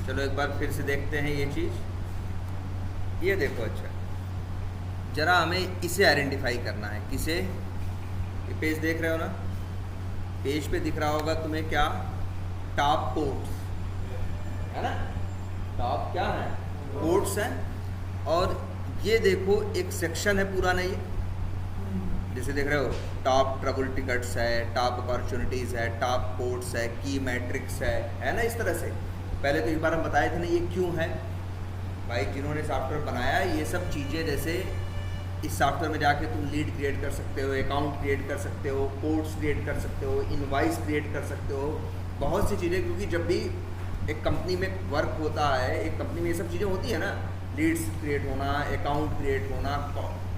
चलो एक बार फिर से देखते हैं ये चीज़। ये देखो, अच्छा ज़रा हमें इसे आइडेंटिफाई करना है। किसे? ये पेज देख रहे हो ना, पेज पे दिख रहा होगा तुम्हें क्या? टॉप पोर्ट्स है ना। टॉप क्या है? पोर्ट्स हैं। और ये देखो एक सेक्शन है पूरा, नहीं जैसे देख रहे हो, टॉप ट्रबल टिकट्स है, टॉप अपॉर्चुनिटीज़ है, टॉप पोर्ट्स है, की मैट्रिक्स है ना। इस तरह से पहले तो एक बार हम बताए थे ना ये क्यों है भाई। जिन्होंने सॉफ्टवेयर बनाया ये सब चीज़ें, जैसे इस सॉफ्टवेयर में जाके तुम लीड क्रिएट कर सकते हो, अकाउंट क्रिएट कर सकते हो, पोर्ट्स क्रिएट कर सकते हो, इनवाइस क्रिएट कर सकते हो, बहुत सी चीज़ें। क्योंकि जब भी एक कंपनी में वर्क होता है, एक कंपनी में ये सब चीज़ें होती है ना, लीड्स क्रिएट होना, अकाउंट क्रिएट होना,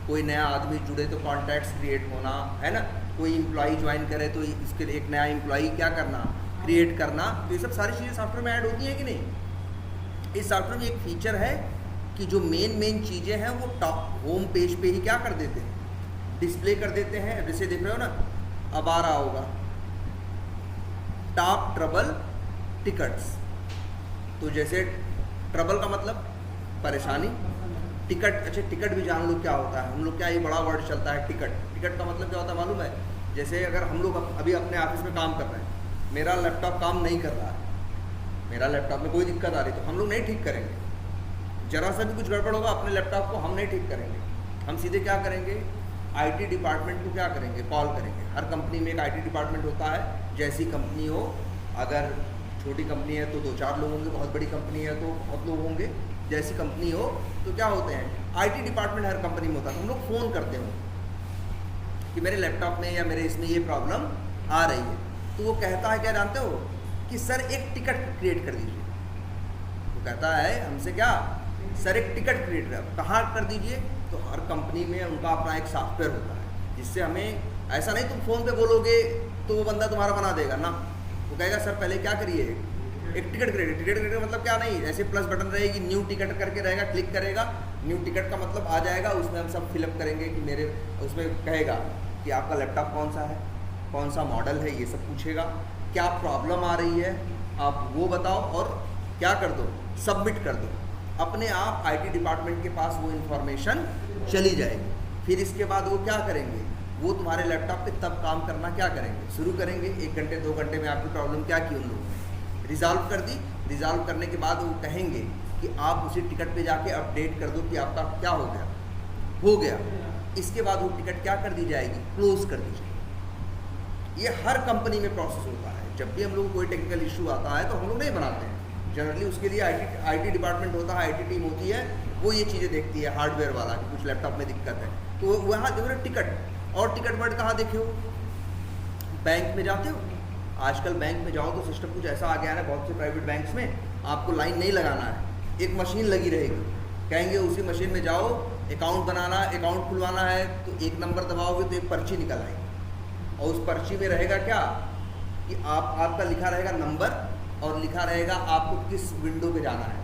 कोई नया आदमी जुड़े तो कॉन्टैक्ट्स क्रिएट होना, है ना। कोई एम्प्लॉई ज्वाइन करे तो इसके लिए एक नया एम्प्लॉई क्या करना, क्रिएट करना। तो ये सब सारी चीज़ें सॉफ्टवेयर में ऐड होती हैं कि नहीं। इस सॉफ्टवेयर में एक फीचर है कि जो मेन चीज़ें हैं वो टॉप होम पेज पे ही क्या कर देते हैं, डिस्प्ले कर देते हैं। जैसे देख रहे हो ना, अब आ रहा होगा टॉप ट्रबल टिकट्स। तो जैसे ट्रबल का मतलब परेशानी, टिकट, अच्छा टिकट भी जान लो क्या होता है। हम लोग क्या, ये बड़ा वर्ड चलता है टिकट। टिकट का मतलब क्या होता है मालूम है? जैसे अगर हम लोग अभी अपने ऑफिस में काम कर रहे हैं, मेरा लैपटॉप काम नहीं कर रहा है, मेरा लैपटॉप में कोई दिक्कत आ रही, तो हम लोग नहीं ठीक करेंगे। जरा सा भी कुछ गड़बड़ होगा अपने लैपटॉप को, हम नहीं ठीक करेंगे। हम सीधे क्या करेंगे, आईटी डिपार्टमेंट को क्या करेंगे, कॉल करेंगे। हर कंपनी में एक आईटी डिपार्टमेंट होता है। जैसी कंपनी हो, अगर छोटी कंपनी है तो 2-4 लोग होंगे, बहुत बड़ी कंपनी है तो बहुत लोग होंगे। जैसी कंपनी हो तो क्या होते हैं, आईटी डिपार्टमेंट हर कंपनी में होता है। तो हम लोग फ़ोन करते हो कि मेरे लैपटॉप में या मेरे इसमें ये प्रॉब्लम आ रही है। तो वो कहता है क्या, जानते हो, कि सर एक टिकट क्रिएट कर दीजिए। वो कहता है हमसे क्या, सर एक टिकट क्रिएट कहाँ कर दीजिए। तो हर कंपनी में उनका अपना एक सॉफ्टवेयर होता है, जिससे हमें ऐसा नहीं तुम फ़ोन पे बोलोगे तो वो बंदा तुम्हारा बना देगा ना। वो कहेगा सर पहले क्या करिए, एक टिकट क्रिएट। टिकट क्रिएट मतलब क्या, नहीं ऐसे प्लस बटन रहेगी, न्यू टिकट करके रहेगा, क्लिक करेगा, न्यू टिकट का मतलब आ जाएगा। उसमें हम सब फिलअप करेंगे कि मेरे, उसमें कहेगा कि आपका लैपटॉप कौन सा है, कौन सा मॉडल है, ये सब पूछेगा। क्या प्रॉब्लम आ रही है आप वो बताओ, और क्या कर दो, सबमिट कर दो। अपने आप आईटी डिपार्टमेंट के पास वो इन्फॉर्मेशन चली जाएगी। फिर इसके बाद वो क्या करेंगे, वो तुम्हारे लैपटॉप पे तब काम करना क्या करेंगे, शुरू करेंगे। 1 घंटे 2 घंटे में आपकी प्रॉब्लम क्या की, उन लोगों ने रिजॉल्व कर दी। रिजॉल्व करने के बाद वो कहेंगे कि आप उसी टिकट पे जाके अपडेट कर दो कि आपका क्या हो गया, हो गया। इसके बाद वो टिकट क्या कर दी जाएगी, क्लोज कर दी जाएगी। ये हर कंपनी में प्रोसेस होता है। जब भी हम लोग कोई टेक्निकल इशू आता है तो हम लोग नहीं बनाते हैं, जनरली उसके लिए आईटी डिपार्टमेंट होता है, आईटी टीम होती है, वो ये चीज़ें देखती है, हार्डवेयर वाला कि कुछ लैपटॉप में दिक्कत है। तो वहाँ देखो ना टिकट, और टिकट वर्ड कहाँ देखे हो, बैंक में जाते हो। आजकल बैंक में जाओ तो सिस्टम कुछ ऐसा आ गया है ना, बहुत से प्राइवेट बैंक्स में आपको लाइन नहीं लगाना है, एक मशीन लगी रहेगी। कहेंगे उसी मशीन में जाओ, अकाउंट बनाना, अकाउंट खुलवाना है, तो 1 नंबर दबाओगे तो एक पर्ची निकल आएगी। और उस पर्ची में रहेगा क्या कि आपका लिखा रहेगा नंबर, और लिखा रहेगा आपको किस विंडो पे जाना है,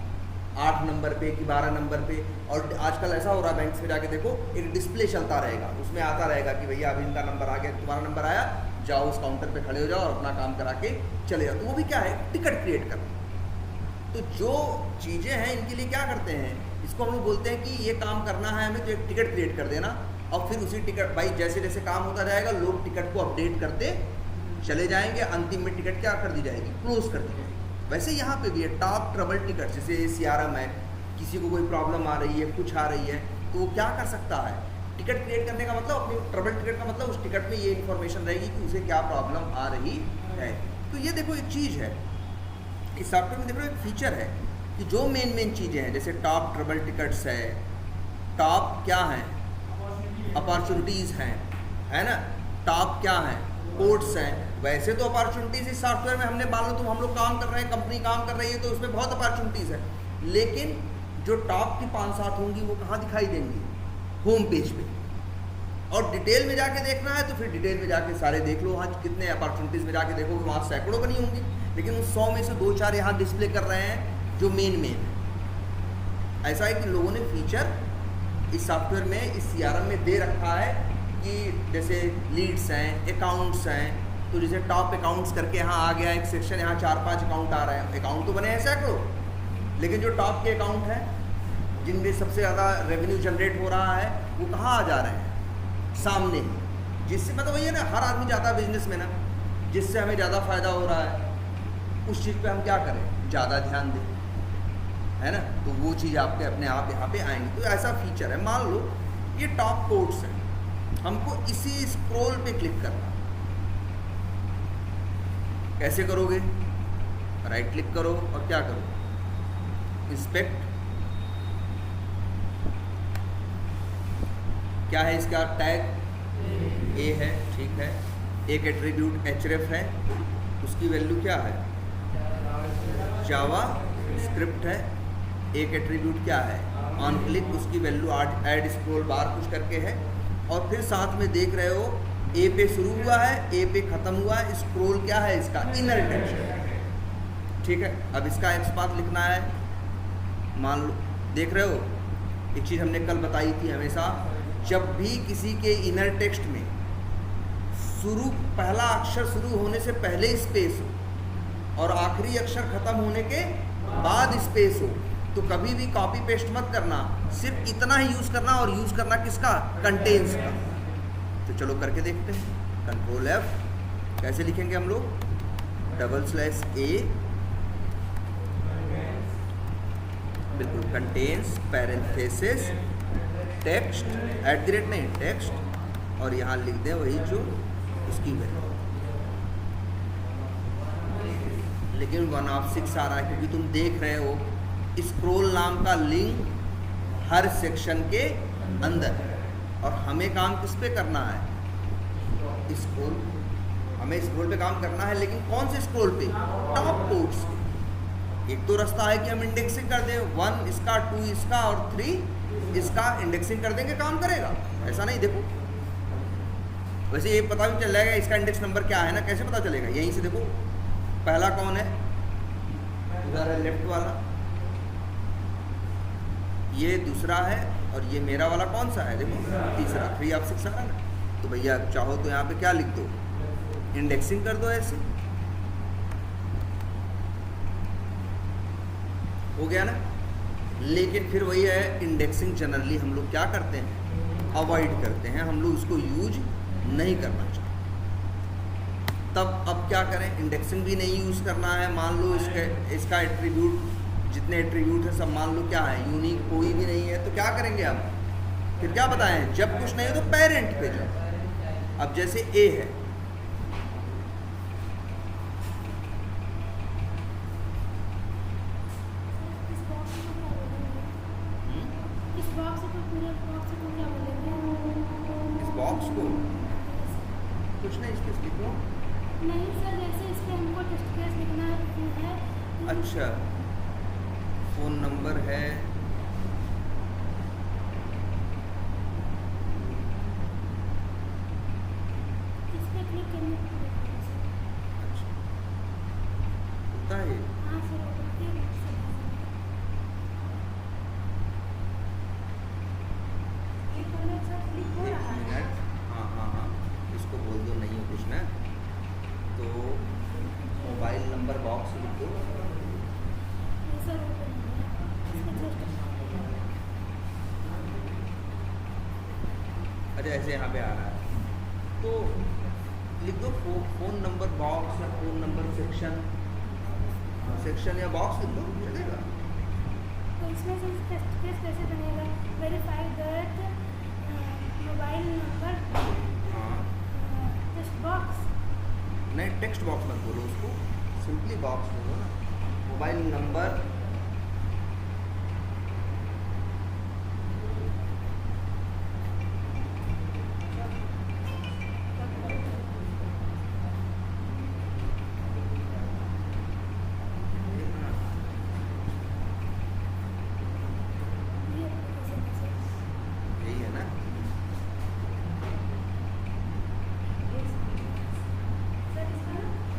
8 नंबर पे कि 12 नंबर पे। और आजकल ऐसा हो रहा है, बैंक में जाके देखो, एक डिस्प्ले चलता रहेगा, उसमें आता रहेगा कि भैया अभी इनका नंबर आ गया, तुम्हारा नंबर आया, जाओ उस काउंटर पे खड़े हो जाओ और अपना काम करा के चले जाओ। तो वो भी क्या है, टिकट क्रिएट करना। तो जो चीज़ें हैं इनके लिए क्या करते हैं, इसको हम लोग बोलते हैं कि ये काम करना है हमें, तो एक टिकट क्रिएट कर देना। और फिर उसी टिकट, भाई जैसे जैसे काम होता जाएगा लोग टिकट को अपडेट करते चले जाएंगे, अंतिम में टिकट क्या कर दी जाएगी, क्लोज कर दी जाएगी। वैसे यहाँ पे भी है टॉप ट्रबल टिकट। जैसे CRM है, किसी को कोई प्रॉब्लम आ रही है, कुछ आ रही है, तो वो क्या कर सकता है, टिकट क्रिएट करने का मतलब, अपनी ट्रबल टिकट का मतलब उस टिकट में ये इन्फॉर्मेशन रहेगी कि उसे क्या प्रॉब्लम आ रही है। तो ये देखो एक चीज़ है, इस सॉफ्टवेयर में देखो एक फीचर है कि जो मेन चीज़ें हैं, जैसे टॉप ट्रबल टिकट्स है, टॉप क्या है, अपॉर्चुनिटीज़ हैं, है ना, टॉप क्या है, कोड्स हैं। वैसे तो अपॉर्चुनिटीज़ इस सॉफ्टवेयर में हमने मान लो तुम हम लोग काम कर रहे हैं, कंपनी काम कर रही है, तो उसमें बहुत अपॉर्चुनिटीज़ है। लेकिन जो टॉप की 5-7 होंगी वो कहाँ दिखाई देंगी, होम पेज पे। और डिटेल में जाके देखना है तो फिर डिटेल में जाके सारे देख लो, वहाँ कितने अपॉर्चुनिटीज़ में जाके देखोगे, वहाँ सैकड़ों बनी होंगी, लेकिन उस 100 में से 2-4 यहाँ डिस्प्ले कर रहे हैं जो मेन है। ऐसा है कि लोगों ने फीचर इस सॉफ्टवेयर में, इस CRM में दे रखा है कि जैसे लीड्स हैं, अकाउंट्स हैं, तो जैसे टॉप अकाउंट्स करके यहाँ आ गया एक सेक्शन, यहाँ 4-5 अकाउंट आ रहे हैं। अकाउंट तो बने हैं सैकड़ों, लेकिन जो टॉप के अकाउंट हैं जिनमें सबसे ज़्यादा रेवेन्यू जनरेट हो रहा है वो कहाँ आ जा रहे हैं, सामने ही। जिससे मतलब वही है ना, हर आदमी चाहता है बिजनेस में ना जिससे हमें ज़्यादा फ़ायदा हो रहा है उस चीज़ पे हम क्या करें, ज़्यादा ध्यान दें, है ना। तो वो चीज़ आपके अपने आप यहाँ पे आएंगी। तो ऐसा फीचर है, मान लो ये टॉप कोड्स हैं, हमको इसी स्क्रॉल पे क्लिक करना। कैसे करोगे, राइट क्लिक करो और क्या करो, इंस्पेक्ट। क्या है इसका टैग, ए है, ठीक है। एक एट्रीब्यूट href है, उसकी वैल्यू क्या है, जावा स्क्रिप्ट है। एक एट्रीब्यूट क्या है, ऑन क्लिक, उसकी वैल्यू ऐड स्क्रॉल बार कुछ करके है। और फिर साथ में देख रहे हो ए पे शुरू हुआ है, ए पे ख़त्म हुआ है। स्क्रॉल क्या है इसका, इनर टेक्स्ट, ठीक है। अब इसका XPath लिखना है, मान लो देख रहे हो एक चीज़ हमने कल बताई थी, हमेशा जब भी किसी के इनर टेक्स्ट में पहला अक्षर शुरू होने से पहले स्पेस हो और आखिरी अक्षर खत्म होने के बाद स्पेस हो, तो कभी भी कॉपी पेस्ट मत करना, सिर्फ इतना ही यूज़ करना। और यूज़ करना किसका, कंटेंस का। तो चलो करके देखते हैं, कंट्रोल F। कैसे लिखेंगे हम लोग, /A, बिल्कुल, कंटेंस पैरेंथेसिस टेक्स्ट @ नहीं, टेक्स्ट, और यहाँ लिख दें वही जो उसकी वैल्यू। लेकिन 1 of 6 आ रहा है क्योंकि तुम देख रहे हो स्क्रॉल नाम का लिंक हर सेक्शन के अंदर है। और हमें काम किस पे करना है, स्क्रॉल, हमें स्क्रॉल पे काम करना है। लेकिन कौन से स्क्रॉल पे, टॉप कोड्स पे। एक तो रास्ता है कि हम इंडेक्सिंग कर दें, 1 इसका, 2 इसका और 3 इसका इंडेक्सिंग कर देंगे, काम करेगा। ऐसा नहीं, देखो वैसे ये पता भी चल जाएगा इसका इंडेक्स नंबर क्या है ना। कैसे पता चलेगा, यहीं से देखो पहला कौन है, उधर है लेफ्ट वाला, ये दूसरा है, और ये मेरा वाला कौन सा है, देखो तीसरा, 3 of 6 आ रहा है ना। तो भैया चाहो तो यहाँ पे क्या लिख दो, इंडेक्सिंग कर दो, ऐसे हो गया ना। लेकिन फिर वही है, इंडेक्सिंग जनरली हम लोग क्या करते हैं, अवॉइड करते हैं, हम लोग उसको यूज नहीं करना चाहिए। तब अब क्या करें, इंडेक्सिंग भी नहीं यूज़ करना है। मान लो इसका एट्रीब्यूट, जितने एट्रीब्यूट है सब मान लो क्या है, यूनिक कोई भी नहीं है। तो क्या करेंगे हम, फिर क्या बताएं, जब कुछ नहीं है तो पेरेंट पे जाओ। अब जैसे ए है, बॉक्स को कुछ नहीं, इस पे लिखो नहीं सर, जैसे इस पे हमको टेस्ट केस लिखना है। अच्छा, फ़ोन नंबर है, इस पे क्लिक करने के बाद अच्छा होता है। हाँ सर, होती है सर, क्लिक हो रहा है। मिनट, हाँ, इसको बोल दो, नहीं है कुछ ना, तो मोबाइल नंबर बॉक्स लिख दो। सर अच्छा, ऐसे यहाँ पे आ रहा है, तो लिख दो फ़ोन नंबर बॉक्स या फ़ोन नंबर सेक्शन या बॉक्स लिख दो, चलेगा। तो इसमें से टेस्ट केस कैसे बनेगा, वेरीफाई दैट मोबाइल नंबर, हाँ, टेक्स्ट बॉक्स, नहीं टेक्स्ट बॉक्स मत बोलो उसको, सिंपली बॉक्स बोलो ना, मोबाइल नंबर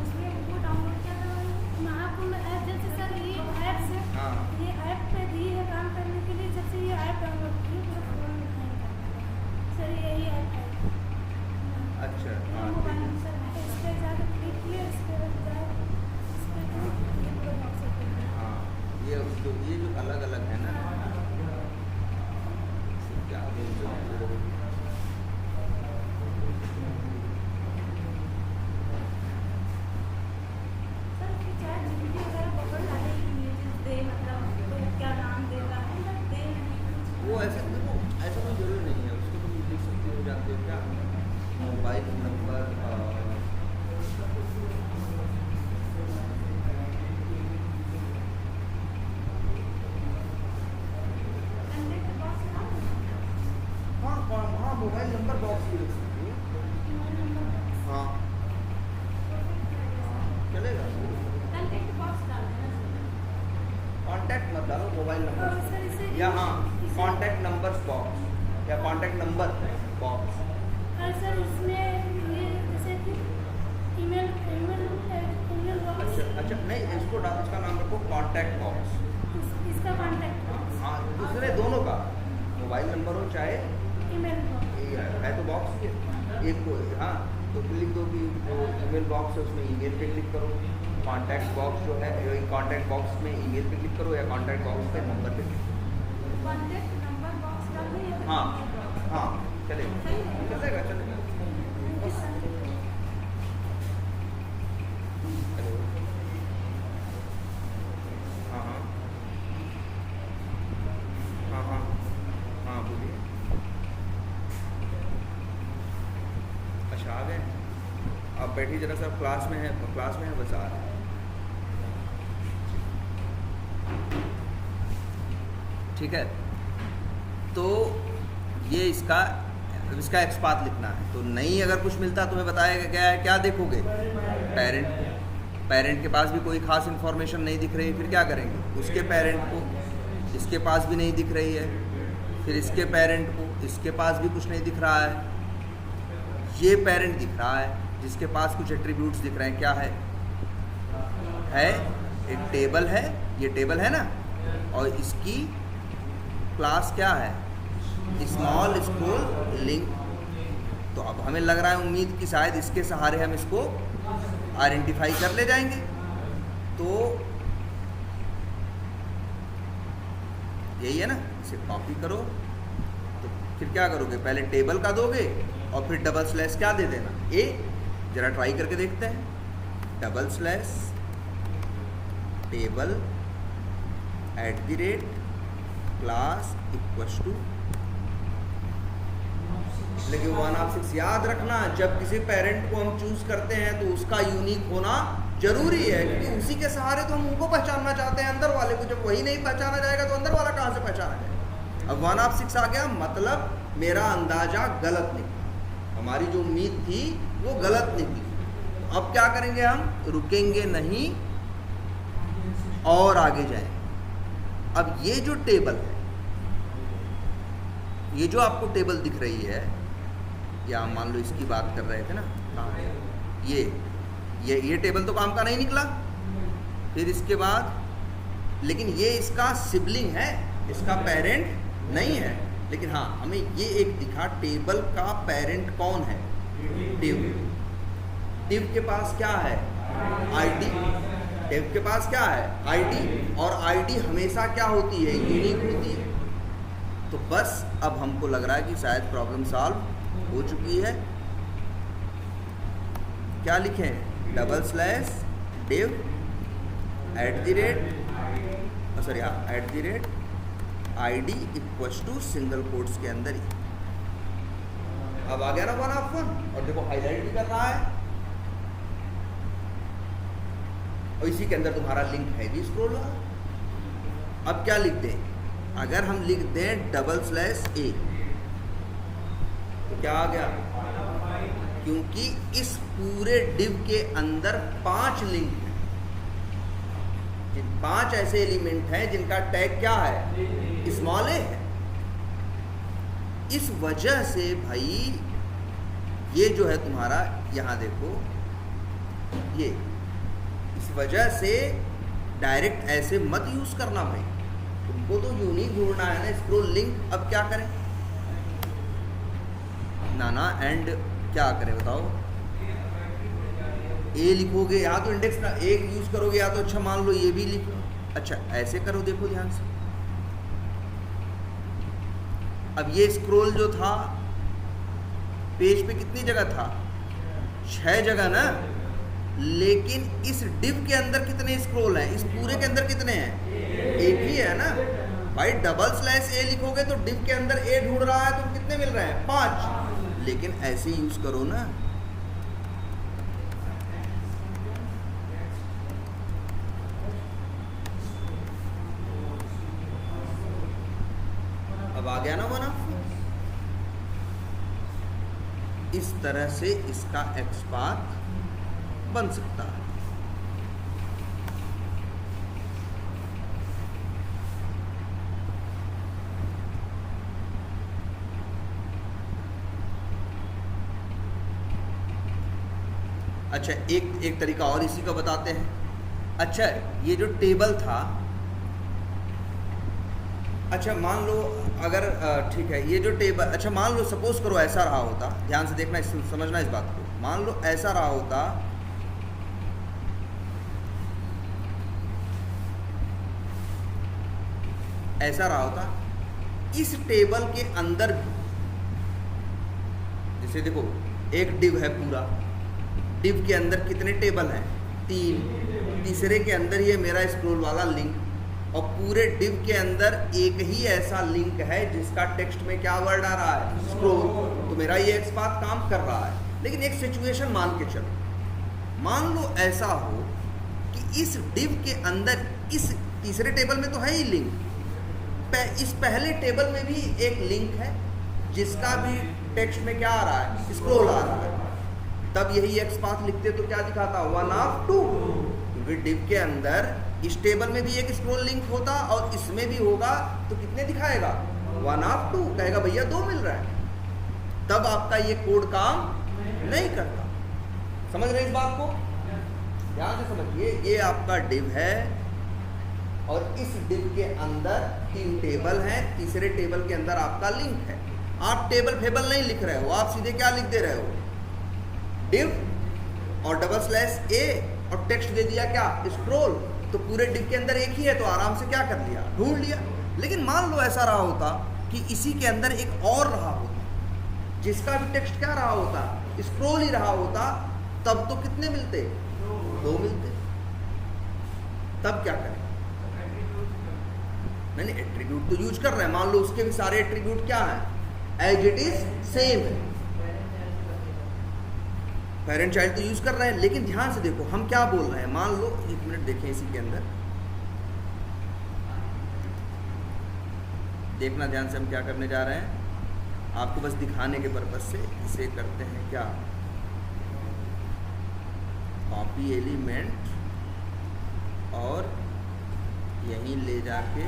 उसमें वो डाउनलोड किया था महाकुंभ ऐप, जैसे सर ये ऐप से मोबाइल नंबर सर इसे या हाँ कॉन्टैक्ट नंबर्स बॉक्स या कॉन्टैक्ट नंबर बॉक्स। और सर इसमें ये जैसे कि ईमेल ईमेल ईमेल बॉक्स, अच्छा नहीं, इसका नाम रखो कॉन्टैक्ट बॉक्स। इसका कॉन्टैक्ट बॉक्स, हाँ दूसरे दोनों का, मोबाइल नंबर हो चाहे ईमेल बॉक्स। ये है तो बॉक्स एक को, हाँ तो लिख दो कि जो ईमेल बॉक्स है उसमें ईमेल पे क्लिक करो, कॉन्टैक्ट बॉक्स जो है कॉन्टैक्ट बॉक्स में ईमेल पे क्लिक करो या कॉन्टैक्ट बॉक्स पे नंबर पे क्लिक करो। कॉन्टैक्ट नंबर बॉक्स डाल दें? हाँ हाँ चलेगा चलेगा चलेगा। हेलो हाँ हाँ हाँ हाँ हाँ बोलिए। अच्छा आ गए, आप बैठिए जरा सा, क्लास में है बस आ रहे हैं। ठीक है, तो ये इसका एक्सपाथ लिखना है। तो नहीं अगर कुछ मिलता तुम्हें बताएगा क्या है, क्या देखोगे, पेरेंट के पास भी कोई खास इन्फॉर्मेशन नहीं दिख रही, फिर क्या करेंगे, उसके पेरेंट को इसके पास भी नहीं दिख रही है, फिर इसके पेरेंट को इसके पास भी कुछ नहीं दिख रहा है, ये पेरेंट दिख रहा है जिसके पास कुछ एट्रीब्यूट्स दिख रहे हैं। क्या है एक टेबल है, ये टेबल है ना, और इसकी क्लास क्या है, स्मॉल स्क्रोल लिंक। तो अब हमें लग रहा है, उम्मीद कि शायद इसके सहारे हम इसको आइडेंटिफाई कर ले जाएंगे। तो यही है ना, इसे कॉपी करो। तो फिर क्या करोगे, पहले टेबल का दोगे और फिर डबल स्लैश क्या दे देना, ए। जरा ट्राई करके देखते हैं, double slash table @ class equals to, लेकिन 1/6 याद रखना, जब किसी पेरेंट को हम चूज करते हैं तो उसका यूनिक होना जरूरी है, क्योंकि उसी के सहारे तो हम उनको पहचानना चाहते हैं, अंदर वाले को। जब वही नहीं पहचाना जाएगा तो अंदर वाला कहाँ से पहचाना जाएगा। अब 1/6 आ गया, मतलब मेरा अंदाजा गलत निकला, हमारी जो उम्मीद थी वो गलत निकली। तो अब क्या करेंगे, हम रुकेंगे नहीं और आगे जाएंगे। अब ये जो टेबल है, ये जो आपको टेबल दिख रही है, या मान लो इसकी बात कर रहे थे ना, ये टेबल तो काम का नहीं निकला। फिर इसके बाद, लेकिन ये इसका सिबलिंग है, इसका पेरेंट नहीं है। लेकिन हाँ, हमें ये एक दिखा, टेबल का पेरेंट कौन है, टिव। टिव के पास क्या है, आईडी। टिव के पास क्या है, आईडी, और आईडी हमेशा क्या होती है, यूनिक होती है। तो बस अब हमको लग रहा है कि शायद प्रॉब्लम सॉल्व हो चुकी है। क्या लिखें, double slash div @ id equals to single quotes के अंदर ही। अब आ गया ना 1/1, और देखो हाईलाइट भी कर रहा है, और इसी के अंदर तुम्हारा लिंक है भी स्क्रॉल वाला। अब क्या लिख दें, अगर हम लिख दें /a, तो क्या आ गया, क्योंकि इस पूरे div के अंदर 5 लिंक हैं, 5 ऐसे एलिमेंट हैं जिनका टैग क्या है, स्मॉल ए है। इस वजह से भाई ये जो है तुम्हारा, यहाँ देखो, ये इस वजह से डायरेक्ट ऐसे मत यूज करना भाई, तुमको तो यूनिक ढूंढना है ना, स्क्रॉल लिंक। अब क्या करें, ना एंड क्या करें बताओ, ए लिखोगे या तो इंडेक्स ना ए यूज करोगे, या तो अच्छा मान लो ये भी लिखो। अच्छा ऐसे करो, देखो ध्यान से। अब ये स्क्रॉल जो था पेज पे कितनी जगह था, 6 जगह ना, लेकिन इस div के अंदर कितने स्क्रॉल हैं, इस पूरे के अंदर कितने हैं, एक ही है ना भाई। डबल स्लैश ए लिखोगे तो div के अंदर ए ढूंढ रहा है, तो कितने मिल रहे हैं, 5। लेकिन ऐसे यूज करो ना, अब आ गया ना बना। इस तरह से इसका एक्सपाथ बन सकता है। अच्छा, एक तरीका और इसी का बताते हैं। अच्छा, ये जो टेबल था, अच्छा मान लो अगर ठीक है, ये जो टेबल, अच्छा मान लो सपोज करो ऐसा रहा होता, ध्यान से देखना, समझना इस बात को। मान लो ऐसा रहा होता, ऐसा रहा होता, इस टेबल के अंदर भी, जैसे देखो एक डिव है पूरा, डिव के अंदर कितने टेबल हैं? 3। तीसरे के अंदर ये मेरा स्क्रॉल वाला लिंक, और पूरे डिव के अंदर एक ही ऐसा लिंक है जिसका टेक्स्ट में क्या वर्ड आ रहा है? स्क्रॉल। तो मेरा ये XPath काम कर रहा है। लेकिन एक सिचुएशन मान के चलो, मान लो ऐसा हो कि इस डिव के अंदर, इस तीसरे टेबल में तो है ही लिंक, इस पहले टेबल में भी एक लिंक है जिसका भी टेक्स्ट में क्या आ रहा है? स्क्रॉल आ रहा है। तब यही XPath लिखते तो क्या दिखाता? 1 of 2, क्योंकि डिव के अंदर इस टेबल में भी एक स्क्रॉल लिंक होता और इसमें भी होगा, तो कितने दिखाएगा? 1 of 2, कहेगा भैया 2 मिल रहा है। तब आपका ये कोड काम नहीं करता। समझ रहे इस बात को? ध्यान से समझिए, ये आपका डिव है और इस डिव के अंदर 3 टेबल हैं, तीसरे टेबल के अंदर आपका लिंक है। आप टेबल फेबल नहीं लिख रहे हो, आप सीधे क्या लिख दे रहे हो? डिव और /a और टेक्स्ट दे दिया क्या? स्क्रॉल। तो पूरे डिव के अंदर एक ही है, तो आराम से क्या कर लिया? ढूंढ लिया। लेकिन मान लो ऐसा रहा होता कि इसी के अंदर एक और रहा होता जिसका भी टेक्स्ट क्या रहा होता? स्क्रॉल ही रहा होता, तब तो कितने मिलते? 2 मिलते। तब क्या करें? नहीं, एट्रीब्यूट तो यूज कर रहे हैं, मान लो उसके भी सारे एट्रीब्यूट क्या है? एज इट इज सेम है, पेरेंट चाइल्ड तो यूज कर रहे हैं। लेकिन ध्यान से देखो हम क्या बोल रहे हैं। मान लो, एक मिनट देखें, इसी के अंदर देखना ध्यान से, हम क्या करने जा रहे हैं, आपको बस दिखाने के पर्पज से इसे करते हैं क्या, कॉपी एलिमेंट और यहीं ले जाके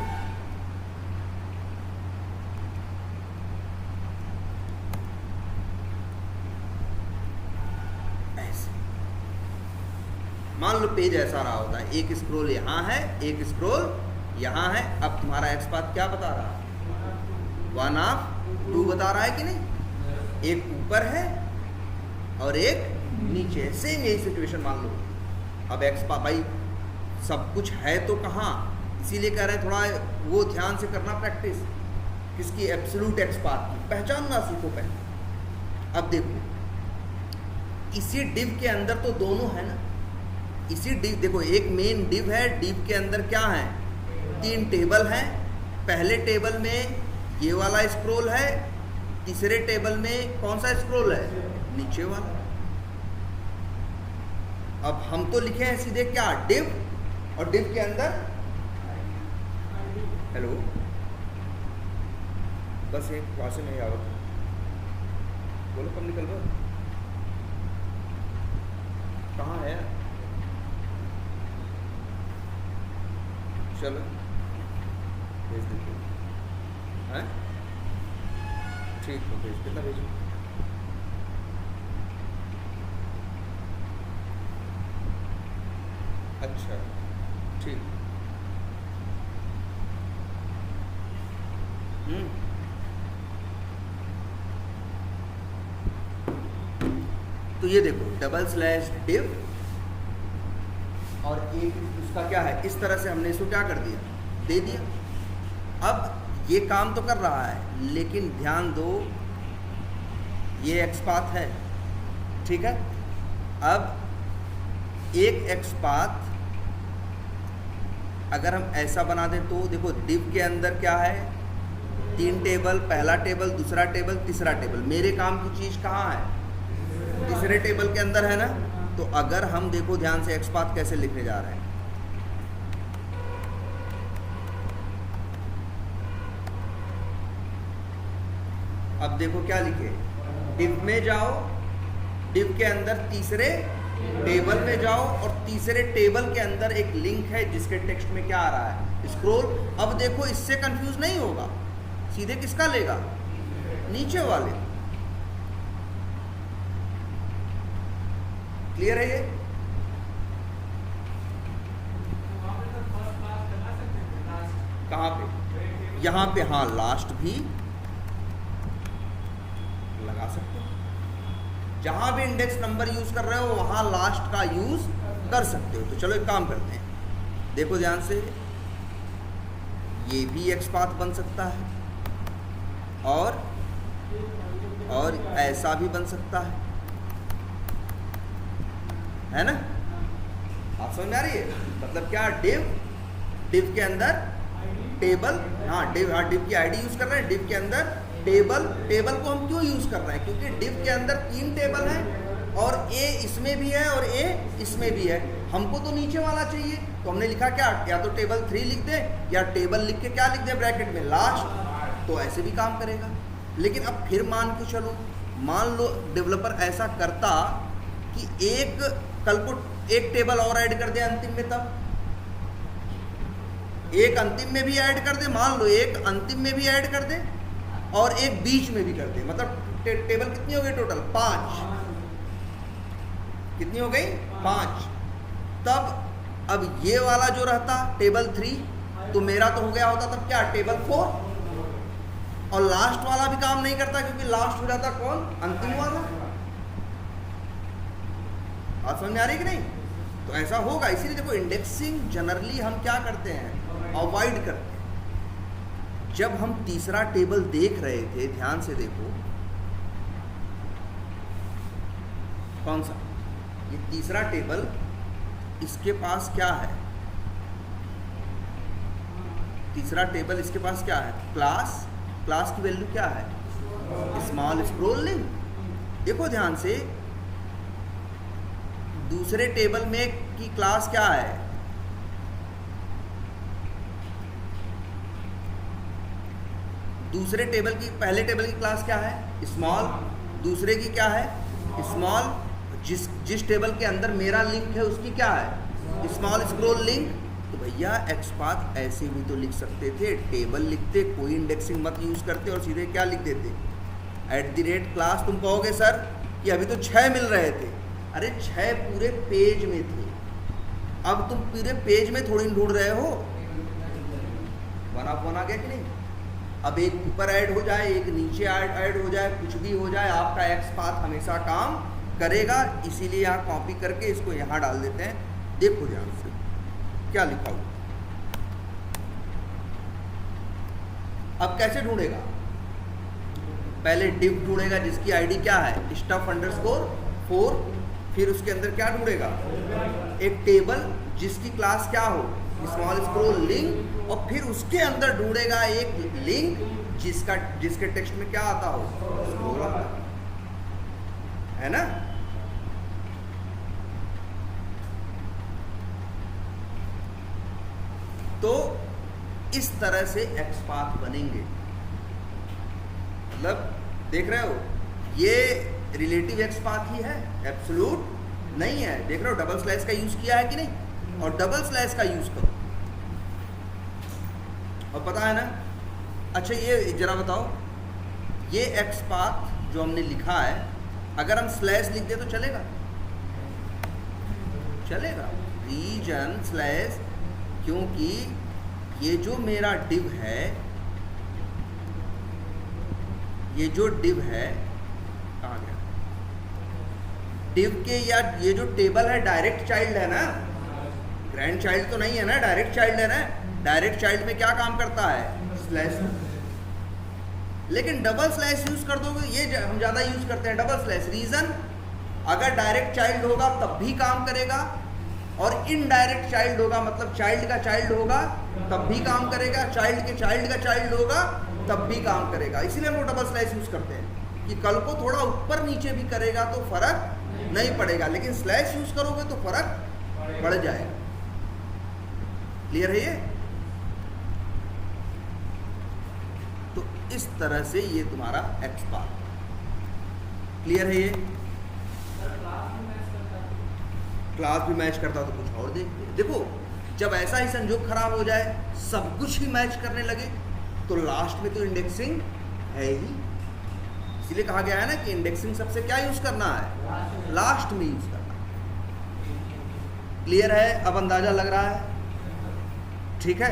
मान लो पेज ऐसा रहा होता है, एक स्क्रॉल यहाँ है, एक स्क्रॉल यहाँ है। अब तुम्हारा XPath क्या बता रहा है? 1 of 2 बता रहा है कि नहीं? एक ऊपर है और एक नीचे है, सेम यही सिचुएशन मान लो। अब XPath भाई सब कुछ है तो कहाँ, इसीलिए कह रहे हैं थोड़ा वो ध्यान से करना प्रैक्टिस, किसकी? एब्सोल्यूट XPath की पहचानना सीखो पहले। अब देखो इसी डिव के अंदर तो दोनों है ना, इसी डिव, देखो एक मेन डिव है, डिव के अंदर क्या है? 3 टेबल हैं। पहले टेबल में ये वाला स्क्रॉल है, तीसरे टेबल में कौन सा स्क्रॉल है? नीचे वाला। अब हम तो लिखे हैं सीधे क्या? डिव, और डिव के अंदर हेलो, बस एक वहां से नहीं आवत, बोलो कब निकल रहे, कहाँ है? चलो भेज देते हैं, ठीक है, भेज, कितना भेजूँ? अच्छा ठीक। तो ये देखो /div और एक उसका क्या है, इस तरह से हमने इसको क्या कर दिया, दे दिया। अब ये काम तो कर रहा है, लेकिन ध्यान दो ये XPath है, ठीक है। अब एक XPath अगर हम ऐसा बना दें तो देखो div के अंदर क्या है, 3 टेबल, पहला टेबल, दूसरा टेबल, तीसरा टेबल। मेरे काम की चीज़ कहाँ है, तीसरे टेबल के अंदर है ना। तो अगर हम देखो ध्यान से XPath कैसे लिखने जा रहे हैं, अब देखो क्या लिखे, div में जाओ, div के अंदर तीसरे टेबल में जाओ और तीसरे टेबल के अंदर एक लिंक है जिसके टेक्स्ट में क्या आ रहा है, स्क्रॉल। अब देखो इससे कंफ्यूज नहीं होगा, सीधे किसका लेगा, नीचे वाले। क्लियर है ये? कहाँ पे? यहाँ पे हाँ, लास्ट भी लगा सकते हो। जहां भी इंडेक्स नंबर यूज कर रहे हो वहां लास्ट का यूज कर सकते हो। तो चलो एक काम करते हैं, देखो ध्यान से, ये भी एक्स पाथ बन सकता है और ऐसा भी बन सकता है ना? आप समझ में आ रही है? मतलब क्या, डिव के अंदर टेबल, डिव की आईडी यूज कर रहे हैं, डिव के अंदर टेबल को हम क्यों यूज कर रहे हैं? क्योंकि डिव के अंदर 3 टेबल हैं और ए इसमें भी है और ए इसमें भी है। हमको तो नीचे वाला चाहिए, तो हमने लिखा क्या, या तो टेबल 3 लिख दे या टेबल लिख के क्या लिख दे ब्रैकेट में, लास्ट। तो ऐसे भी काम करेगा। लेकिन अब फिर मान के चलो, मान लो डेवलपर ऐसा करता कि कल को एक टेबल और ऐड कर दे अंतिम में, तब एक अंतिम में भी ऐड कर दे, मान लो एक अंतिम में भी ऐड कर दे और एक बीच में भी कर दे, मतलब टेबल कितनी हो गई टोटल? 5। कितनी हो गई? 5। तब अब ये वाला जो रहता टेबल 3, तो मेरा तो हो गया होता तब क्या, टेबल 4। और लास्ट वाला भी काम नहीं करता क्योंकि लास्ट हो जाता कौन, अंतिम वाला। बात समझ में आ रही कि नहीं? तो ऐसा होगा। इसीलिए देखो, इंडेक्सिंग जनरली हम क्या करते हैं, अवॉइड करते हैं। जब हम तीसरा टेबल देख रहे थे, ध्यान से देखो, कौन सा, ये तीसरा टेबल, इसके पास क्या है? तीसरा टेबल इसके पास क्या है? क्लास की वैल्यू क्या है? Small scrolling. देखो ध्यान से, दूसरे टेबल में की क्लास क्या है? दूसरे टेबल की, पहले टेबल की क्लास क्या है? स्मॉल। दूसरे की क्या है? स्मॉल। जिस टेबल के अंदर मेरा लिंक है उसकी क्या है? Small scroll link. तो भैया एक्स पाथ ऐसे भी तो लिख सकते थे, टेबल लिखते, कोई इंडेक्सिंग मत यूज करते और सीधे क्या लिख देते, @क्लास। तुम कहोगे सर कि अभी तो 6 मिल रहे थे। अरे 6 पूरे पेज में थे, अब तुम पूरे पेज में थोड़ी ढूंढ रहे हो। 1 आ गया कि नहीं? अब एक ऊपर ऐड हो जाए, एक नीचे ऐड हो जाए, कुछ भी हो जाए, आपका एक्स पाथ हमेशा काम करेगा। इसीलिए यहाँ कॉपी करके इसको यहाँ डाल देते हैं। देखो ध्यान से क्या लिखा हुआ। अब कैसे ढूंढेगा? पहले डिव ढूंढेगा जिसकी आईडी क्या है, stuff_4। फिर उसके अंदर क्या ढूंढेगा? एक टेबल जिसकी क्लास क्या हो, स्मॉल स्क्रॉल लिंक। और फिर उसके अंदर ढूंढेगा एक लिंक जिसके टेक्स्ट में क्या आता हो, स्क्रॉल आता है ना? तो इस तरह से एक्स पाथ बनेंगे। मतलब देख रहे हो, ये रिलेटिव एक्स पाथ ही है, एब्सोल्यूट नहीं है। देख रहे हो डबल स्लैश का यूज किया है कि नहीं? और डबल स्लैश का यूज करो, और पता है ना। अच्छा ये जरा बताओ, ये एक्स पाथ जो हमने लिखा है, अगर हम स्लैश लिख दे तो चलेगा? चलेगा। रीजन स्लैश, क्योंकि ये जो मेरा डिव है, ये जो डिव है, कहाँ गया डिव के, या ये जो टेबल है डायरेक्ट चाइल्ड है ना, ग्रैंड चाइल्ड तो नहीं है ना, डायरेक्ट चाइल्ड है ना। डायरेक्ट चाइल्ड में क्या काम करता है? स्लैश। लेकिन डबल स्लैश यूज कर दोगे, ये हम ज्यादा यूज करते हैं डबल स्लैश। रीजन, अगर डायरेक्ट चाइल्ड होगा तब भी काम करेगा, और इनडायरेक्ट चाइल्ड होगा, मतलब चाइल्ड का चाइल्ड होगा तब भी काम करेगा, चाइल्ड के चाइल्ड का चाइल्ड होगा तब भी काम करेगा। इसीलिए हम लोग डबल स्लैश यूज करते हैं कि कल को थोड़ा ऊपर नीचे भी करेगा तो फर्क नहीं पड़ेगा, लेकिन स्लैश यूज करोगे तो फर्क बढ़ जाएगा। क्लियर है ये? तो इस तरह से ये तुम्हारा एक्स पाथ। क्लियर है ये? क्लास भी मैच करता तो कुछ और देखते। देखो जब ऐसा ही संजोग खराब हो जाए, सब कुछ ही मैच करने लगे, तो लास्ट में तो इंडेक्सिंग है ही। इसीलिए कहा गया है ना कि इंडेक्सिंग सबसे क्या यूज करना है? लास्ट में यूज करना। क्लियर है? अब अंदाज़ा लग रहा है? ठीक है।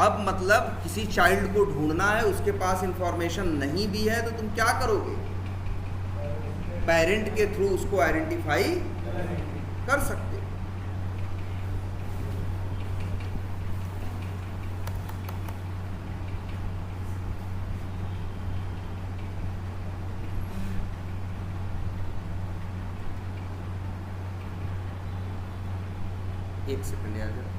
अब मतलब किसी चाइल्ड को ढूंढना है, उसके पास इंफॉर्मेशन नहीं भी है, तो तुम क्या करोगे? पेरेंट के थ्रू उसको आइडेंटिफाई कर सकते। एक सेकंड यार जरा।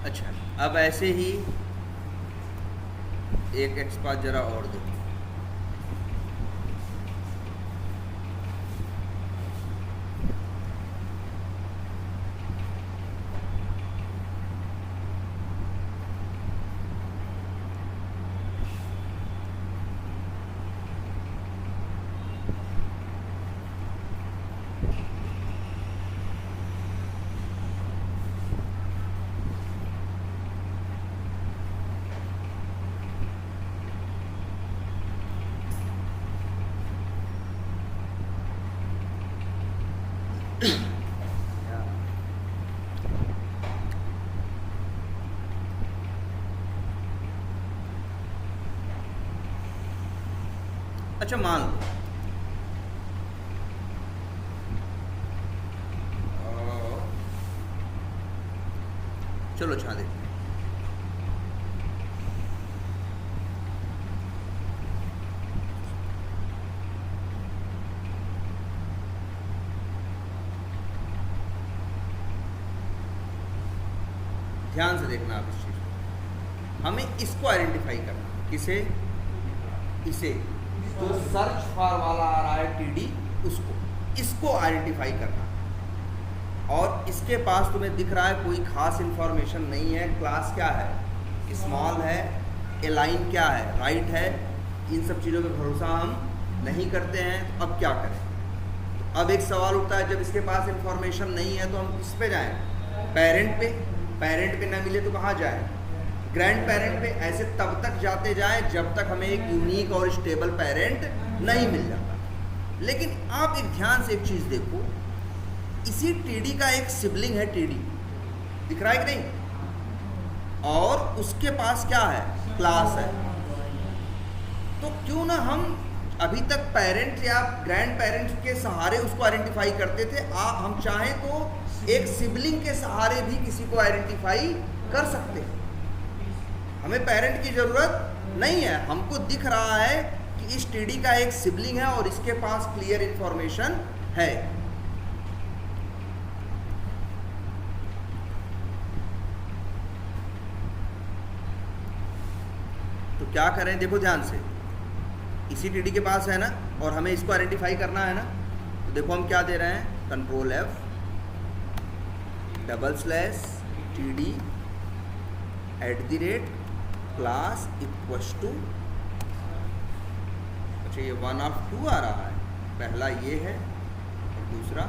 अच्छा, अब ऐसे ही एक एक्सपांड जरा और देखो। अच्छा, मान लो चलो अच्छा देखते हैं। ध्यान से देखना आप इस चीज को। हमें इसको आइडेंटिफाई करना। किसे? इसे। जो सर्च फॉर वाला आ रहा है टीडी, इसको आइडेंटिफाई करना। और इसके पास तुम्हें दिख रहा है कोई खास इंफॉर्मेशन नहीं है। क्लास क्या है? स्मॉल है। एलाइन क्या है? राइट है। इन सब चीज़ों पे भरोसा हम नहीं करते हैं। तो अब क्या करें? अब एक सवाल उठता है, जब इसके पास इंफॉर्मेशन नहीं है तो हम किस पे जाएं? पेरेंट पे। पेरेंट पे ना मिले तो कहाँ जाएं? ग्रैंड पेरेंट पे। ऐसे तब तक जाते जाएं जब तक हमें एक यूनिक और स्टेबल पेरेंट नहीं मिल जाता। लेकिन आप एक ध्यान से एक चीज़ देखो, इसी टीडी का एक सिबलिंग है टीडी, दिख रहा है कि नहीं? और उसके पास क्या है? क्लास है। तो क्यों ना हम अभी तक पेरेंट या ग्रैंड पेरेंट्स के सहारे उसको आइडेंटिफाई करते थे, हम चाहें तो एक सिबलिंग के सहारे भी किसी को आइडेंटिफाई कर सकते हैं। हमें पेरेंट की ज़रूरत नहीं है। हमको दिख रहा है कि इस टीडी का एक सिबलिंग है और इसके पास क्लियर इंफॉर्मेशन है। तो क्या करें? देखो ध्यान से, इसी टीडी के पास है ना, और हमें इसको आइडेंटिफाई करना है ना। तो देखो हम क्या दे रहे हैं, control F /TD @ class equals to, अच्छा ये 1 of 2 आ रहा है। पहला ये है और दूसरा